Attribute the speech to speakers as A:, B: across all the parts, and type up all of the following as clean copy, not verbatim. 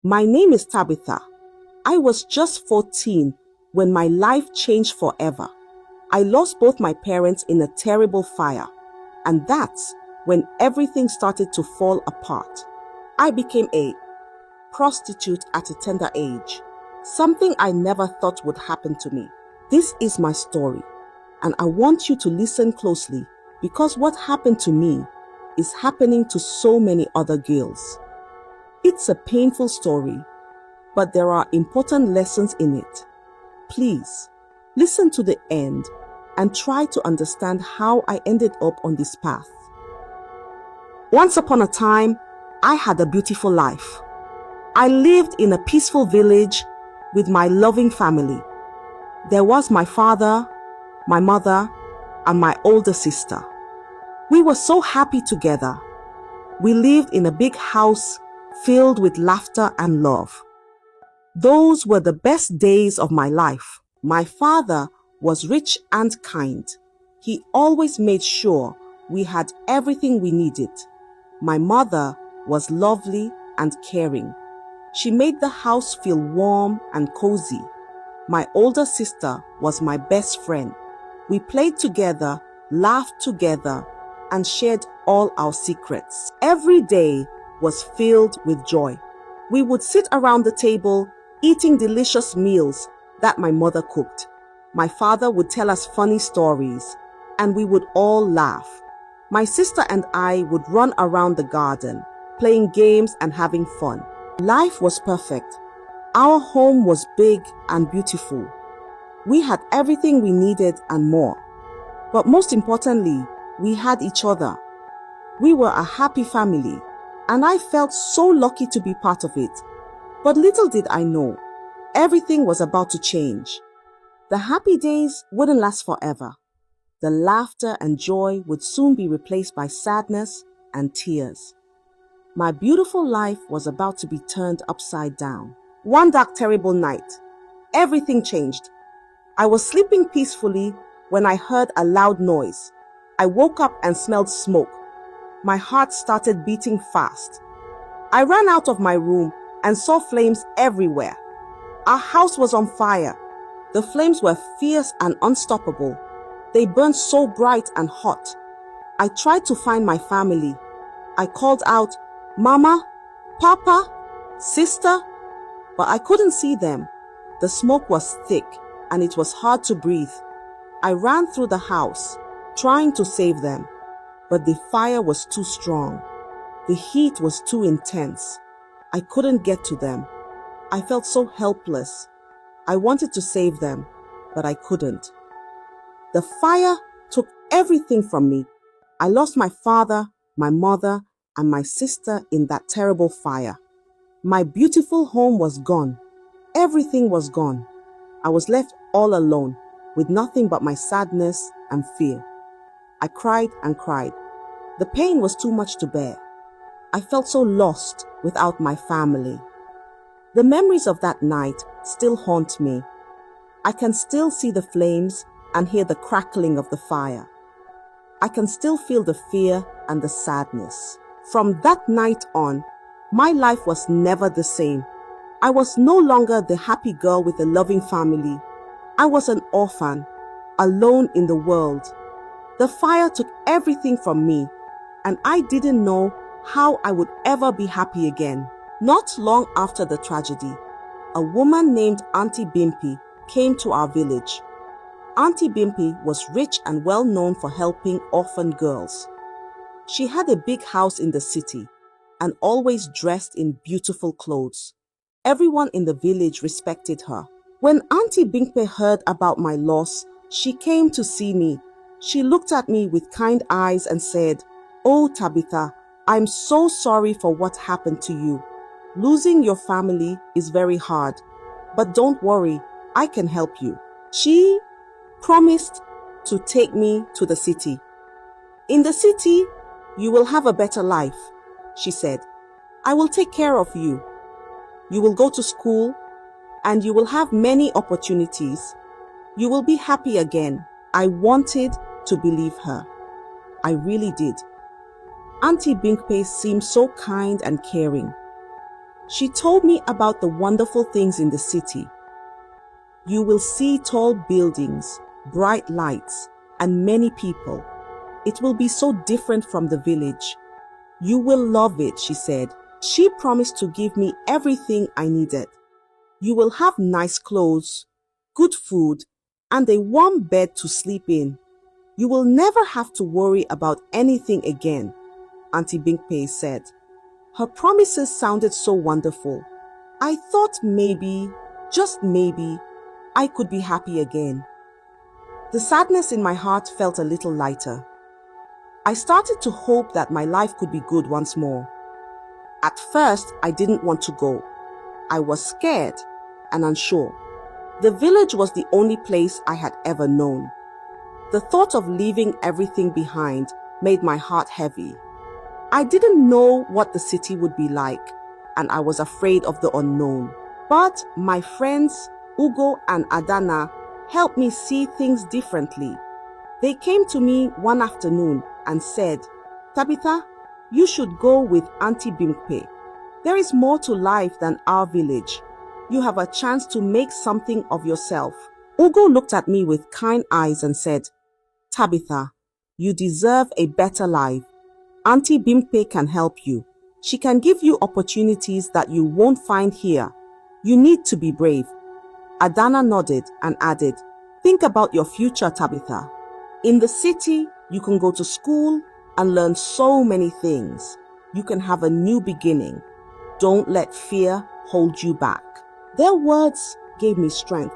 A: My name is Tabitha. I was just 14 when my life changed forever. I lost both my parents in a terrible fire, and that's when everything started to fall apart. I became a prostitute at a tender age, something I never thought would happen to me. This is my story, and I want you to listen closely because what happened to me is happening to so many other girls. It's a painful story, but there are important lessons in it. Please, listen to the end and try to understand how I ended up on this path. Once upon a time, I had a beautiful life. I lived in a peaceful village with my loving family. There was my father, my mother, and my older sister. We were so happy together. We lived in a big house filled with laughter and love. Those were the best days of my life. My father was rich and kind. He always made sure we had everything we needed. My mother was lovely and caring. She made the house feel warm and cozy. My older sister was my best friend. We played together, laughed together, and shared all our secrets. Every day was filled with joy. We would sit around the table eating delicious meals that my mother cooked. My father would tell us funny stories, and we would all laugh. My sister and I would run around the garden, playing games and having fun. Life was perfect. Our home was big and beautiful. We had everything we needed and more. But most importantly, we had each other. We were a happy family, and I felt so lucky to be part of it. But little did I know, everything was about to change. The happy days wouldn't last forever. The laughter and joy would soon be replaced by sadness and tears. My beautiful life was about to be turned upside down. One dark, terrible night, everything changed. I was sleeping peacefully when I heard a loud noise. I woke up and smelled smoke. My heart started beating fast. I ran out of my room and saw flames everywhere. Our house was on fire. The flames were fierce and unstoppable. They burned so bright and hot. I tried to find my family. I called out, "Mama, Papa, Sister," but I couldn't see them. The smoke was thick and it was hard to breathe. I ran through the house, trying to save them, but the fire was too strong. The heat was too intense. I couldn't get to them. I felt so helpless. I wanted to save them, but I couldn't. The fire took everything from me. I lost my father, my mother, and my sister in that terrible fire. My beautiful home was gone. Everything was gone. I was left all alone, with nothing but my sadness and fear. I cried and cried. The pain was too much to bear. I felt so lost without my family. The memories of that night still haunt me. I can still see the flames and hear the crackling of the fire. I can still feel the fear and the sadness. From that night on, my life was never the same. I was no longer the happy girl with a loving family. I was an orphan, alone in the world. The fire took everything from me, and I didn't know how I would ever be happy again. Not long after the tragedy, a woman named Auntie Bimpy came to our village. Auntie Bimpy was rich and well known for helping orphan girls. She had a big house in the city and always dressed in beautiful clothes. Everyone in the village respected her. When Auntie Bimpy heard about my loss, she came to see me. She looked at me with kind eyes and said, "Oh, Tabitha, I'm so sorry for what happened to you. Losing your family is very hard, but don't worry, I can help you." She promised to take me to the city. "In the city, you will have a better life," she said. "I will take care of you. You will go to school and you will have many opportunities. You will be happy again." I wanted to believe her. I really did. Auntie Binkpei seemed so kind and caring. She told me about the wonderful things in the city. You will see tall buildings, bright lights, and many people. It will be so different from the village. You will love it, she said. She promised to give me everything I needed. You will have nice clothes, good food, and a warm bed to sleep in. You will never have to worry about anything again, Auntie Binkpei said. Her promises sounded so wonderful. I thought maybe, just maybe, I could be happy again. The sadness in my heart felt a little lighter. I started to hope that my life could be good once more. At first, I didn't want to go. I was scared and unsure. The village was the only place I had ever known. The thought of leaving everything behind made my heart heavy. I didn't know what the city would be like, and I was afraid of the unknown. But my friends, Ugo and Adana, helped me see things differently. They came to me one afternoon and said, Tabitha, you should go with Auntie Binkpei. There is more to life than our village. You have a chance to make something of yourself. Ugo looked at me with kind eyes and said, Tabitha, you deserve a better life. Auntie Binkpei can help you. She can give you opportunities that you won't find here. You need to be brave. Adana nodded and added, think about your future, Tabitha. In the city, you can go to school and learn so many things. You can have a new beginning. Don't let fear hold you back. Their words gave me strength.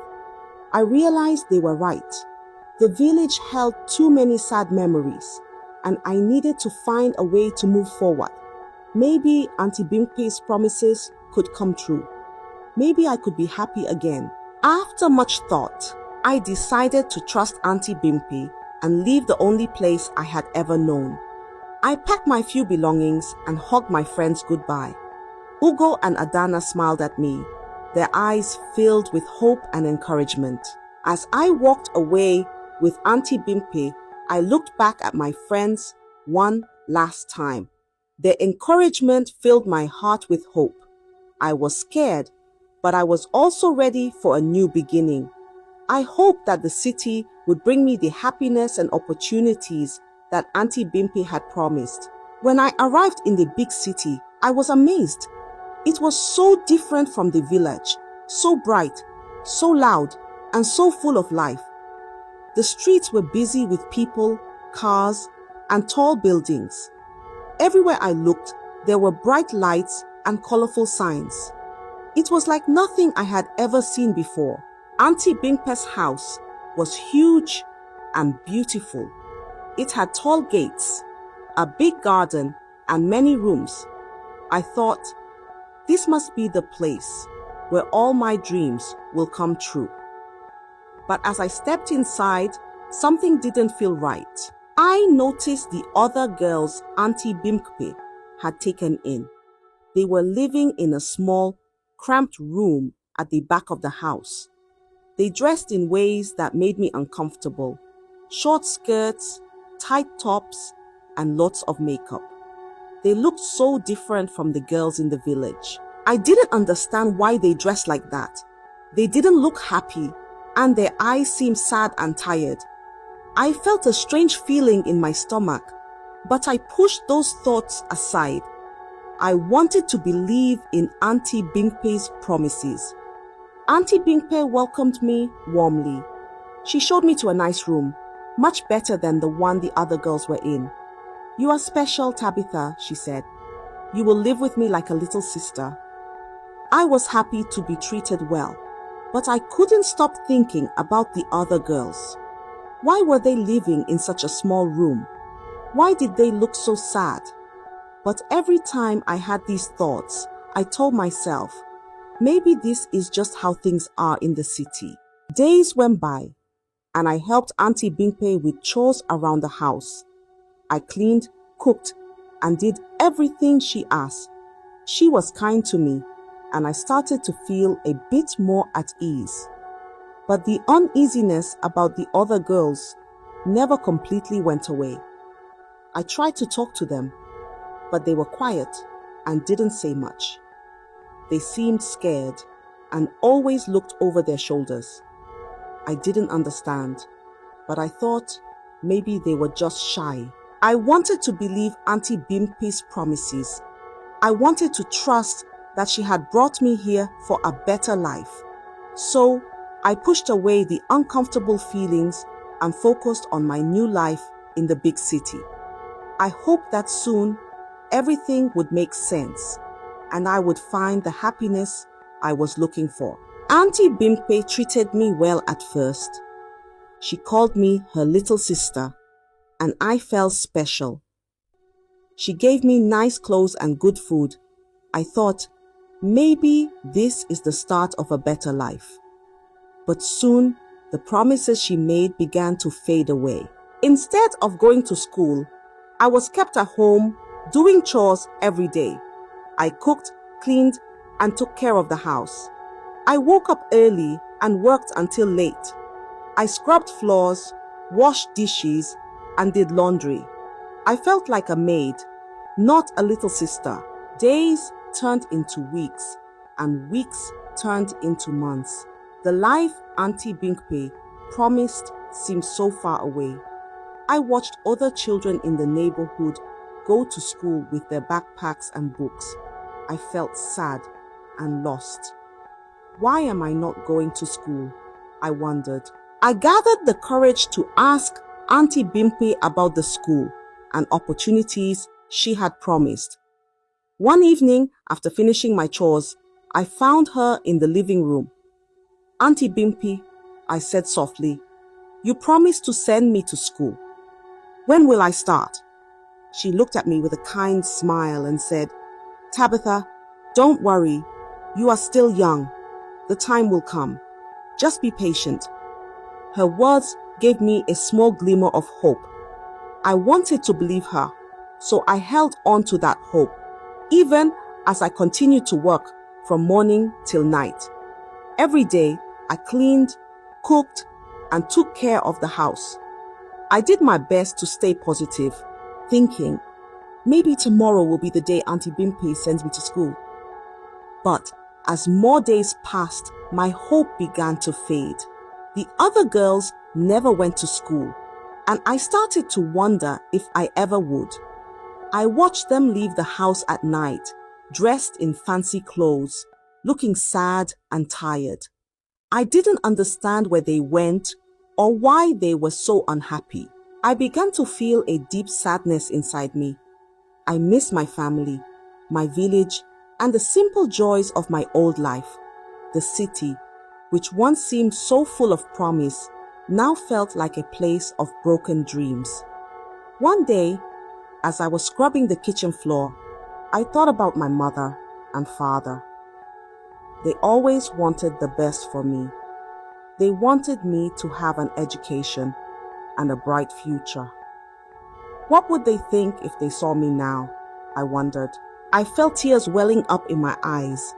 A: I realized they were right. The village held too many sad memories, and I needed to find a way to move forward. Maybe Auntie Binkpei's promises could come true. Maybe I could be happy again. After much thought, I decided to trust Auntie Binkpei and leave the only place I had ever known. I packed my few belongings and hugged my friends goodbye. Ugo and Adana smiled at me, their eyes filled with hope and encouragement. As I walked away with Auntie Binkpei, I looked back at my friends one last time. Their encouragement filled my heart with hope. I was scared, but I was also ready for a new beginning. I hoped that the city would bring me the happiness and opportunities that Auntie Binkpei had promised. When I arrived in the big city, I was amazed. It was so different from the village, so bright, so loud, and so full of life. The streets were busy with people, cars, and tall buildings. Everywhere I looked, there were bright lights and colorful signs. It was like nothing I had ever seen before. Auntie Binkpei's house was huge and beautiful. It had tall gates, a big garden, and many rooms. I thought, this must be the place where all my dreams will come true. But as I stepped inside, something didn't feel right. I noticed the other girls Auntie Binkpei had taken in. They were living in a small, cramped room at the back of the house. They dressed in ways that made me uncomfortable. Short skirts, tight tops, and lots of makeup. They looked so different from the girls in the village. I didn't understand why they dressed like that. They didn't look happy, and their eyes seemed sad and tired. I felt a strange feeling in my stomach, but I pushed those thoughts aside. I wanted to believe in Auntie Binkpei's promises. Auntie Binkpei welcomed me warmly. She showed me to a nice room, much better than the one the other girls were in. You are special, Tabitha, she said. You will live with me like a little sister. I was happy to be treated well, but I couldn't stop thinking about the other girls. Why were they living in such a small room? Why did they look so sad? But every time I had these thoughts, I told myself, maybe this is just how things are in the city. Days went by, and I helped Auntie Binkpei with chores around the house. I cleaned, cooked, and did everything she asked. She was kind to me, and I started to feel a bit more at ease. But the uneasiness about the other girls never completely went away. I tried to talk to them, but they were quiet and didn't say much. They seemed scared and always looked over their shoulders. I didn't understand, but I thought maybe they were just shy. I wanted to believe Auntie Bimpe's promises. I wanted to trust that she had brought me here for a better life. So I pushed away the uncomfortable feelings and focused on my new life in the big city. I hoped that soon everything would make sense and I would find the happiness I was looking for. Auntie Bimpe treated me well at first. She called me her little sister, and I felt special. She gave me nice clothes and good food. I thought, maybe this is the start of a better life. But soon, the promises she made began to fade away. Instead of going to school, I was kept at home doing chores every day. I cooked, cleaned, and took care of the house. I woke up early and worked until late. I scrubbed floors, washed dishes, and did laundry. I felt like a maid, not a little sister. Days turned into weeks, and weeks turned into months. The life Auntie Bimpe promised seemed so far away. I watched other children in the neighborhood go to school with their backpacks and books. I felt sad and lost. Why am I not going to school? I wondered. I gathered the courage to ask Auntie Bimpe about the school and opportunities she had promised. One evening, after finishing my chores, I found her in the living room. Auntie Bimpe, I said softly, you promised to send me to school. When will I start? She looked at me with a kind smile and said, Tabitha, don't worry. You are still young. The time will come. Just be patient. Her words gave me a small glimmer of hope. I wanted to believe her, so I held on to that hope, even as I continued to work from morning till night. Every day, I cleaned, cooked, and took care of the house. I did my best to stay positive, thinking, maybe tomorrow will be the day Auntie Bimpe sends me to school. But as more days passed, my hope began to fade. The other girls never went to school, and I started to wonder if I ever would. I watched them leave the house at night, dressed in fancy clothes, looking sad and tired. I didn't understand where they went or why they were so unhappy. I began to feel a deep sadness inside me. I missed my family, my village, and the simple joys of my old life. The city, which once seemed so full of promise, now felt like a place of broken dreams. One day, as I was scrubbing the kitchen floor, I thought about my mother and father. They always wanted the best for me. They wanted me to have an education and a bright future. What would they think if they saw me now? I wondered. I felt tears welling up in my eyes,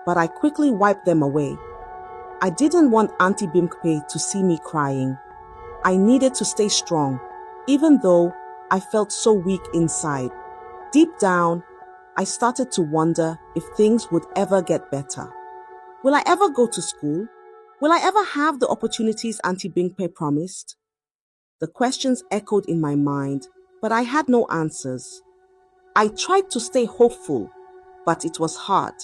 A: but I quickly wiped them away. I didn't want Auntie Bimpe to see me crying. I needed to stay strong, even though I felt so weak inside. Deep down, I started to wonder if things would ever get better. Will I ever go to school? Will I ever have the opportunities Auntie Bimpe promised? The questions echoed in my mind, but I had no answers. I tried to stay hopeful, but it was hard.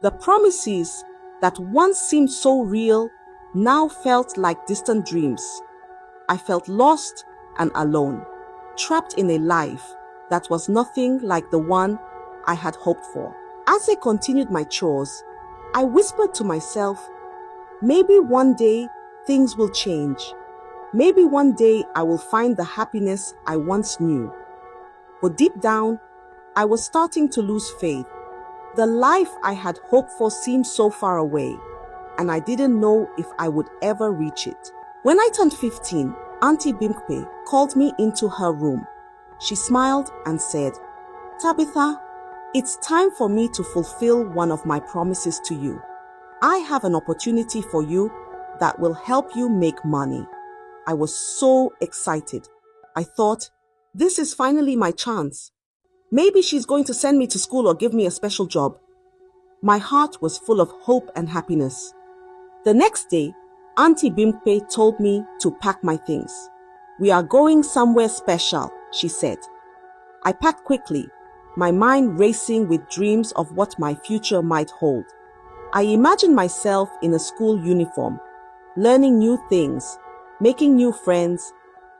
A: The promises that once seemed so real now felt like distant dreams. I felt lost and alone, trapped in a life that was nothing like the one I had hoped for. As I continued my chores, I whispered to myself, maybe one day things will change. Maybe one day I will find the happiness I once knew. But deep down, I was starting to lose faith. The life I had hoped for seemed so far away, and I didn't know if I would ever reach it. When I turned 15, Auntie Bimpe called me into her room. She smiled and said, Tabitha, it's time for me to fulfill one of my promises to you. I have an opportunity for you that will help you make money. I was so excited. I thought, this is finally my chance. Maybe she's going to send me to school or give me a special job. My heart was full of hope and happiness. The next day, Auntie Bimpe told me to pack my things. "We are going somewhere special," she said. I packed quickly, my mind racing with dreams of what my future might hold. I imagined myself in a school uniform, learning new things, making new friends,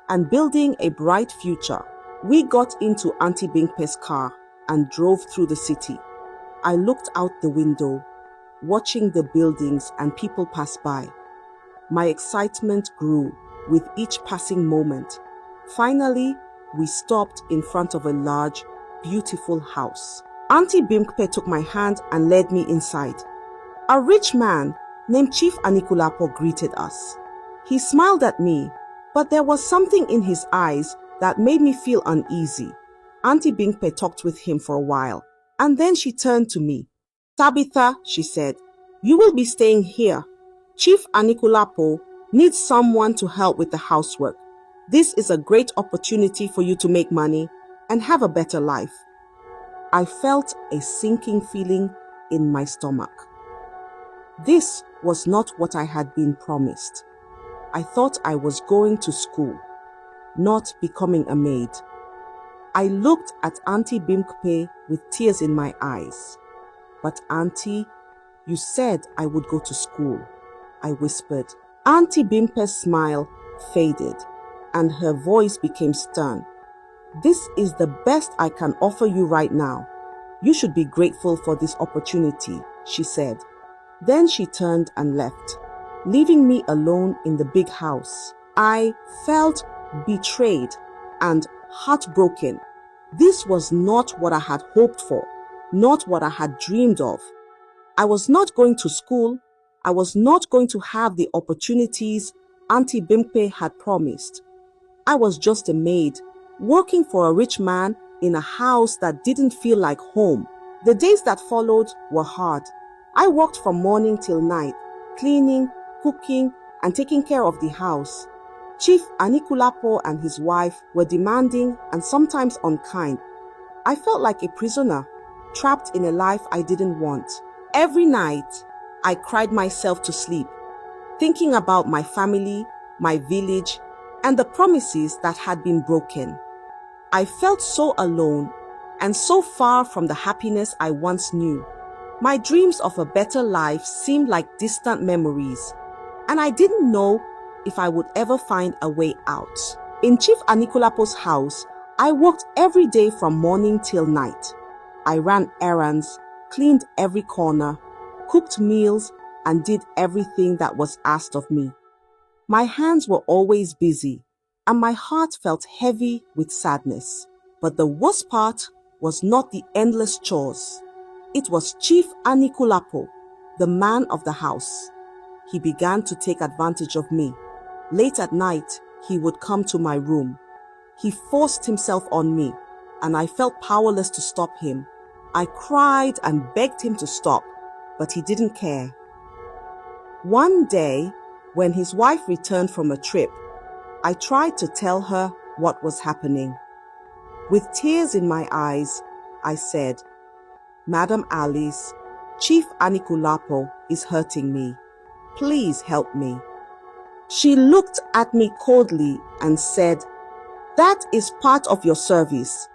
A: and building a bright future. We got into Auntie Bimpe's car and drove through the city. I looked out the window, watching the buildings and people pass by. My excitement grew with each passing moment. Finally, we stopped in front of a large, beautiful house. Auntie Bimpe took my hand and led me inside. A rich man named Chief Anikulapo greeted us. He smiled at me, but there was something in his eyes that made me feel uneasy. Auntie Bimpe talked with him for a while, and then she turned to me. "Tabitha," she said, "you will be staying here. Chief Anikulapo needs someone to help with the housework. This is a great opportunity for you to make money and have a better life." I felt a sinking feeling in my stomach. This was not what I had been promised. I thought I was going to school, not becoming a maid. I looked at Auntie Bimpe with tears in my eyes. "But Auntie, you said I would go to school," I whispered. Auntie Bimpe's smile faded and her voice became stern. "This is the best I can offer you right now. You should be grateful for this opportunity," she said. Then she turned and left, leaving me alone in the big house. I felt betrayed and heartbroken. This was not what I had hoped for, not what I had dreamed of. I was not going to school. I was not going to have the opportunities Auntie Bimpe had promised. I was just a maid, working for a rich man in a house that didn't feel like home. The days that followed were hard. I worked from morning till night, cleaning, cooking, and taking care of the house. Chief Anikulapo and his wife were demanding and sometimes unkind. I felt like a prisoner, trapped in a life I didn't want. Every night, I cried myself to sleep, thinking about my family, my village, and the promises that had been broken. I felt so alone and so far from the happiness I once knew. My dreams of a better life seemed like distant memories, and I didn't know if I would ever find a way out. In Chief Anikulapo's house, I worked every day from morning till night. I ran errands, cleaned every corner, cooked meals, and did everything that was asked of me. My hands were always busy, and my heart felt heavy with sadness. But the worst part was not the endless chores. It was Chief Anikulapo, the man of the house. He began to take advantage of me. Late at night, he would come to my room. He forced himself on me, and I felt powerless to stop him. I cried and begged him to stop, but he didn't care. One day, when his wife returned from a trip, I tried to tell her what was happening. With tears in my eyes, I said, "Madam Alice, Chief Anikulapo is hurting me. Please help me." She looked at me coldly and said, "That is part of your service.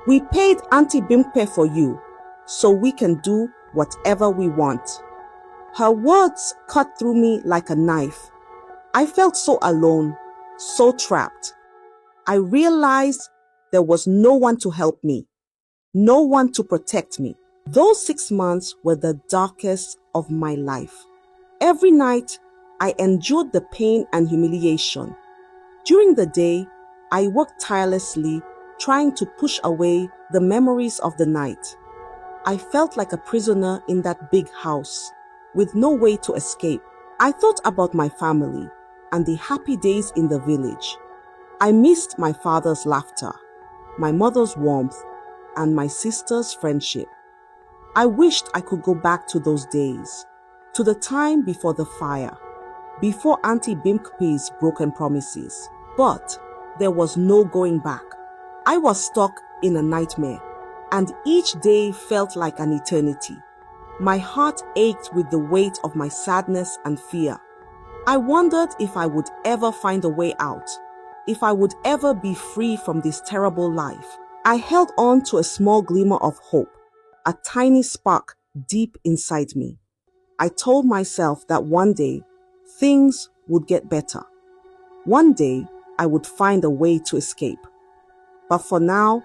A: We paid Auntie Bimpe for you, so we can do whatever we want." Her words cut through me like a knife. I felt so alone, so trapped. I realized there was no one to help me, no one to protect me. Those 6 months were the darkest of my life. Every night, I endured the pain and humiliation. During the day, I worked tirelessly, trying to push away the memories of the night. I felt like a prisoner in that big house, with no way to escape. I thought about my family and the happy days in the village. I missed my father's laughter, my mother's warmth, and my sister's friendship. I wished I could go back to those days, to the time before the fire, before Auntie Bimpe's broken promises. But there was no going back. I was stuck in a nightmare, and each day felt like an eternity. My heart ached with the weight of my sadness and fear. I wondered if I would ever find a way out, if I would ever be free from this terrible life. I held on to a small glimmer of hope, a tiny spark deep inside me. I told myself that one day, things would get better. One day, I would find a way to escape. But for now,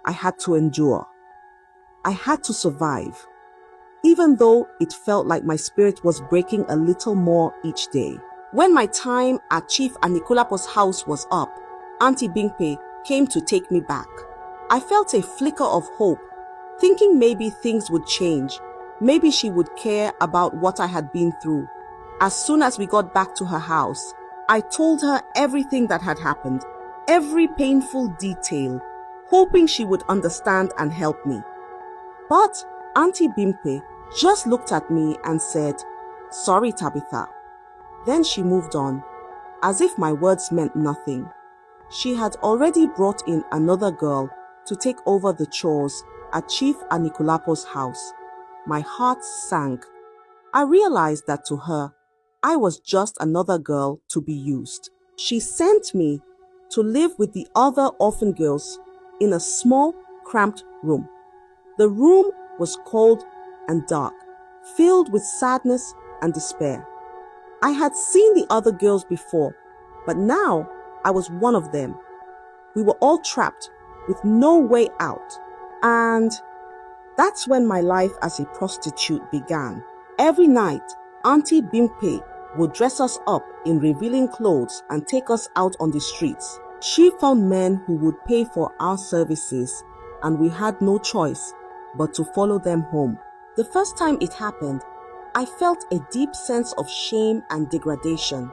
A: I had to endure. I had to survive, even though it felt like my spirit was breaking a little more each day. When my time at Chief Anikulapo's house was up, Auntie Bimpe came to take me back. I felt a flicker of hope, thinking maybe things would change. Maybe she would care about what I had been through. As soon as we got back to her house, I told her everything that had happened, every painful detail, hoping she would understand and help me. But Auntie Bimpe just looked at me and said, "Sorry, Tabitha." Then she moved on, as if my words meant nothing. She had already brought in another girl to take over the chores at Chief Anikulapo's house. My heart sank. I realized that to her, I was just another girl to be used. She sent me to live with the other orphan girls in a small, cramped room. The room was cold and dark, filled with sadness and despair. I had seen the other girls before, but now I was one of them. We were all trapped with no way out. And that's when my life as a prostitute began. Every night, Auntie Bimpe would dress us up in revealing clothes and take us out on the streets. She found men who would pay for our services, and we had no choice but to follow them home. The first time it happened, I felt a deep sense of shame and degradation.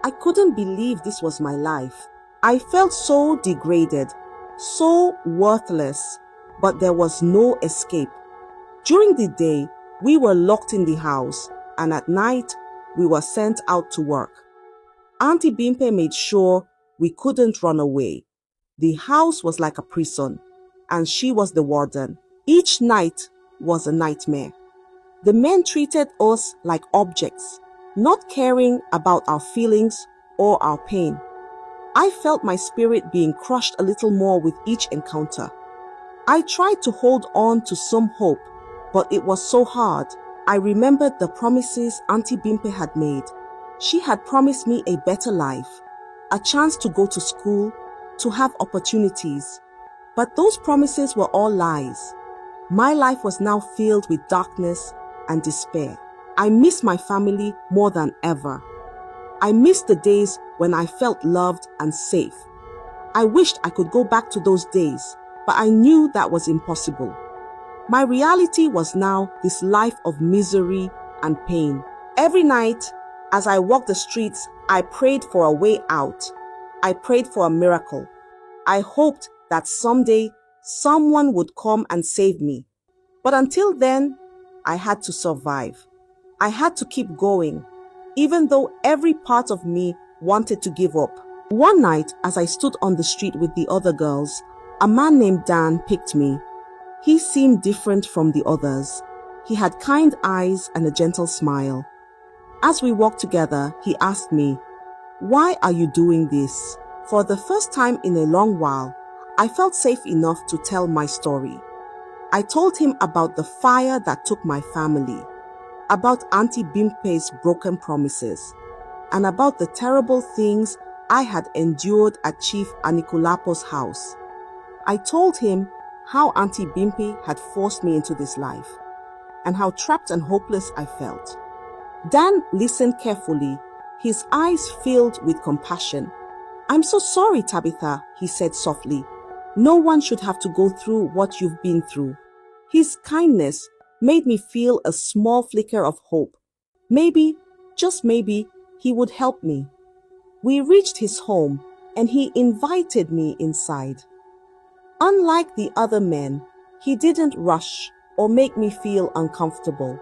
A: I couldn't believe this was my life. I felt so degraded, so worthless, but there was no escape. During the day, we were locked in the house, and at night, we were sent out to work. Auntie Bimpe made sure we couldn't run away. The house was like a prison, and she was the warden. Each night was a nightmare. The men treated us like objects, not caring about our feelings or our pain. I felt my spirit being crushed a little more with each encounter. I tried to hold on to some hope, but it was so hard. I remembered the promises Auntie Bimpe had made. She had promised me a better life, a chance to go to school, to have opportunities. But those promises were all lies. My life was now filled with darkness and despair. I missed my family more than ever. I missed the days when I felt loved and safe. I wished I could go back to those days, but I knew that was impossible. My reality was now this life of misery and pain. Every night, as I walked the streets, I prayed for a way out. I prayed for a miracle. I hoped that someday someone would come and save me. But until then, I had to survive. I had to keep going, even though every part of me wanted to give up. One night, as I stood on the street with the other girls, a man named Dan picked me. He seemed different from the others. He had kind eyes and a gentle smile. As we walked together, he asked me, "Why are you doing this?" For the first time in a long while, I felt safe enough to tell my story. I told him about the fire that took my family, about Auntie Bimpe's broken promises, and about the terrible things I had endured at Chief Anikulapo's house. I told him how Auntie Bimpe had forced me into this life, and how trapped and hopeless I felt. Dan listened carefully, his eyes filled with compassion. "I'm so sorry, Tabitha," he said softly. "No one should have to go through what you've been through." His kindness made me feel a small flicker of hope. Maybe, just maybe, he would help me. We reached his home, and he invited me inside. Unlike the other men, he didn't rush or make me feel uncomfortable.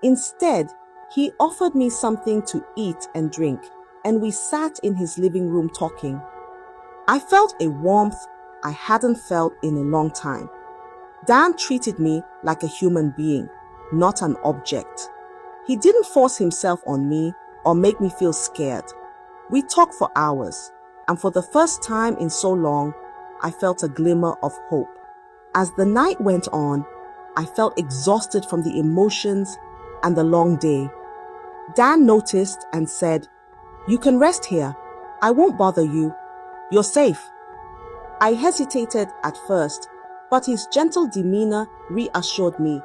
A: Instead, he offered me something to eat and drink, and we sat in his living room talking. I felt a warmth I hadn't felt in a long time. Dan treated me like a human being. not an object. He didn't force himself on me or make me feel scared. We talked for hours, and for the first time in so long, I felt a glimmer of hope. As the night went on, I felt exhausted from the emotions and the long day. Dan noticed and said, "You can rest here. I won't bother you. You're safe." I hesitated at first, but his gentle demeanor reassured me.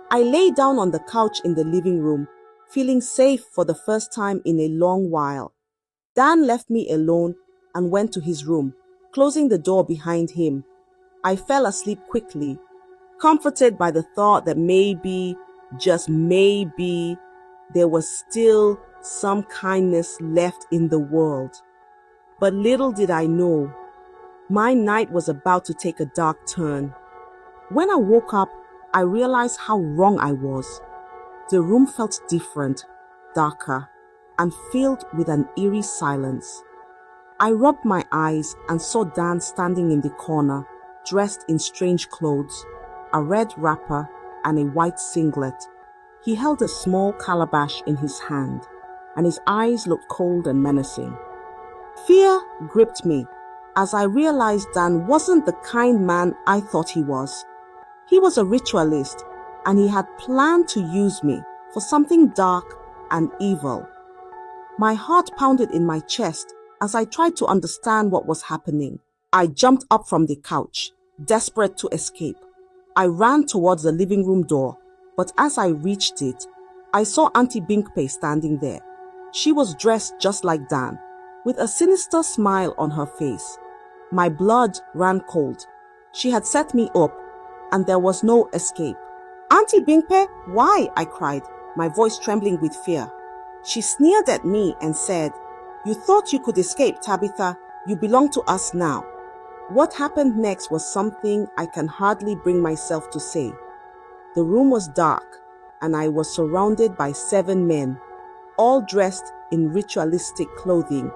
A: I lay down on the couch in the living room, feeling safe for the first time in a long while. Dan left me alone and went to his room, closing the door behind him. I fell asleep quickly, comforted by the thought that maybe, just maybe, there was still some kindness left in the world. But little did I know, my night was about to take a dark turn. When I woke up, I realized how wrong I was. The room felt different, darker, and filled with an eerie silence. I rubbed my eyes and saw Dan standing in the corner, dressed in strange clothes, a red wrapper and a white singlet. He held a small calabash in his hand, and his eyes looked cold and menacing. Fear gripped me as I realized Dan wasn't the kind man I thought he was. He was a ritualist, and he had planned to use me for something dark and evil. My heart pounded in my chest as I tried to understand what was happening. I jumped up from the couch, desperate to escape. I ran towards the living room door, but as I reached it, I saw Auntie Binkpei standing there. She was dressed just like Dan, with a sinister smile on her face. My blood ran cold. She had set me up, and there was no escape. "Auntie Binkpei, why?" I cried, my voice trembling with fear. She sneered at me and said, "You thought you could escape, Tabitha. You belong to us now." What happened next was something I can hardly bring myself to say. The room was dark, and I was surrounded by 7 men, all dressed in ritualistic clothing.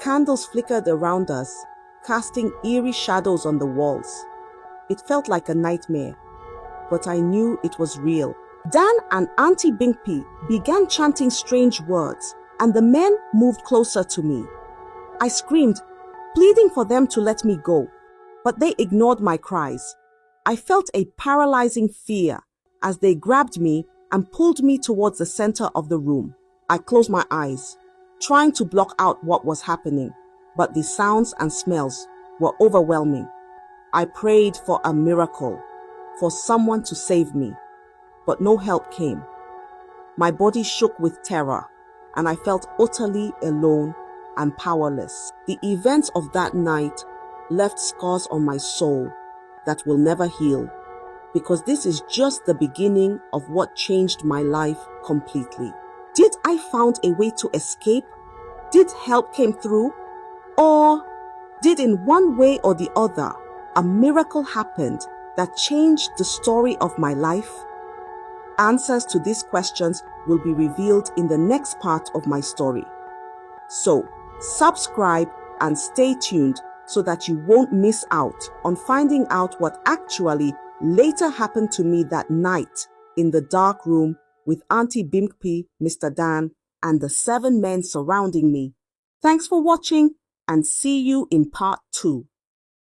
A: Candles flickered around us, casting eerie shadows on the walls. It felt like a nightmare, but I knew it was real. Dan and Auntie Binkpei began chanting strange words, and the men moved closer to me. I screamed, pleading for them to let me go, but they ignored my cries. I felt a paralyzing fear as they grabbed me and pulled me towards the center of the room. I closed my eyes, trying to block out what was happening, but the sounds and smells were overwhelming. I prayed for a miracle, for someone to save me, but no help came. My body shook with terror, and I felt utterly alone and powerless. The events of that night left scars on my soul that will never heal, because this is just the beginning of what changed my life completely. Did I found a way to escape? Did help came through? Or did in one way or the other, a miracle happened that changed the story of my life? Answers to these questions will be revealed in the next part of my story. So, subscribe and stay tuned so that you won't miss out on finding out what actually later happened to me that night in the dark room with Auntie Binkpei, Mr. Dan, and the 7 men surrounding me. Thanks for watching, and see you in part 2.